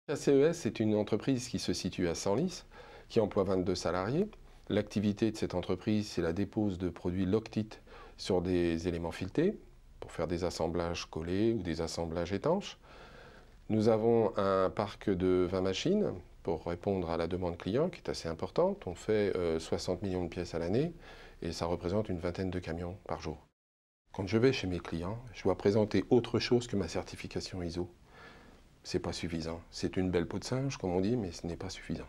KCES, c'est une entreprise qui se situe à Senlis, qui emploie 22 salariés. L'activité de cette entreprise, c'est la dépose de produits Loctite sur des éléments filetés pour faire des assemblages collés ou des assemblages étanches. Nous avons un parc de 20 machines pour répondre à la demande client qui est assez importante. On fait 60 millions de pièces à l'année et ça représente une vingtaine de camions par jour. Quand je vais chez mes clients, je dois présenter autre chose que ma certification ISO. C'est pas suffisant. C'est une belle peau de singe, comme on dit, mais ce n'est pas suffisant.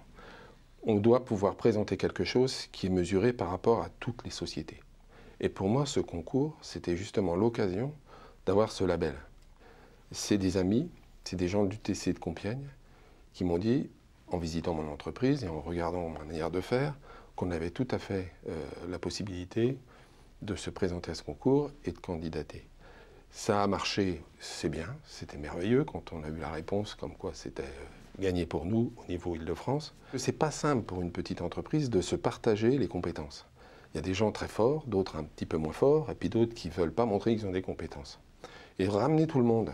On doit pouvoir présenter quelque chose qui est mesuré par rapport à toutes les sociétés. Et pour moi, ce concours, c'était justement l'occasion d'avoir ce label. C'est des amis, c'est des gens du TC de Compiègne qui m'ont dit, en visitant mon entreprise et en regardant ma manière de faire, qu'on avait tout à fait la possibilité de se présenter à ce concours et de candidater. Ça a marché, c'est bien, c'était merveilleux quand on a eu la réponse comme quoi c'était gagné pour nous au niveau Île-de-France. C'est pas simple pour une petite entreprise de se partager les compétences. Il y a des gens très forts, d'autres un petit peu moins forts, et puis d'autres qui ne veulent pas montrer qu'ils ont des compétences. Et ramener tout le monde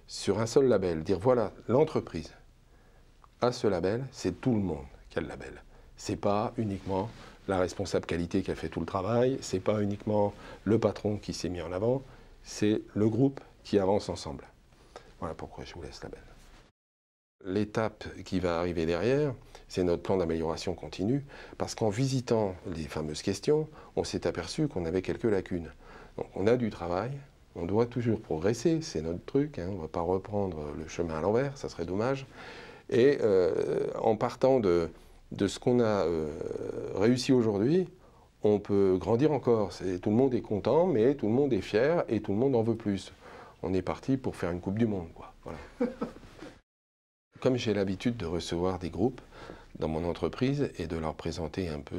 sur un seul label, dire voilà, l'entreprise a ce label, c'est tout le monde qui a le label. C'est pas uniquement la responsable qualité qui a fait tout le travail, c'est pas uniquement le patron qui s'est mis en avant, c'est le groupe qui avance ensemble. Voilà pourquoi je vous laisse la belle. L'étape qui va arriver derrière, c'est notre plan d'amélioration continue, parce qu'en visitant les fameuses questions, on s'est aperçu qu'on avait quelques lacunes. Donc on a du travail, on doit toujours progresser, c'est notre truc, hein, on ne va pas reprendre le chemin à l'envers, ça serait dommage. Et en partant de ce qu'on a réussi aujourd'hui, on peut grandir encore. Tout le monde est content, mais tout le monde est fier et tout le monde en veut plus. On est parti pour faire une Coupe du Monde, quoi. Voilà. Comme j'ai l'habitude de recevoir des groupes dans mon entreprise et de leur présenter un peu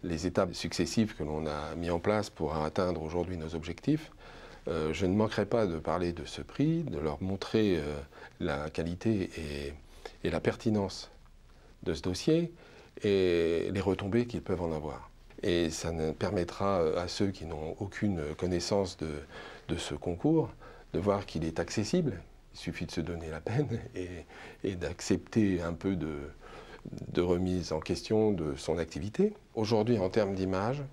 les étapes successives que l'on a mis en place pour atteindre aujourd'hui nos objectifs, je ne manquerai pas de parler de ce prix, de leur montrer la qualité et la pertinence de ce dossier et les retombées qu'ils peuvent en avoir. Et ça permettra à ceux qui n'ont aucune connaissance de ce concours de voir qu'il est accessible. Il suffit de se donner la peine et d'accepter un peu de remise en question de son activité. Aujourd'hui, en termes d'image,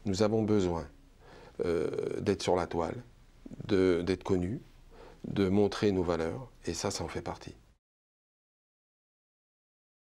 nous avons besoin d'être sur la toile, d'être connus, de montrer nos valeurs, et ça en fait partie.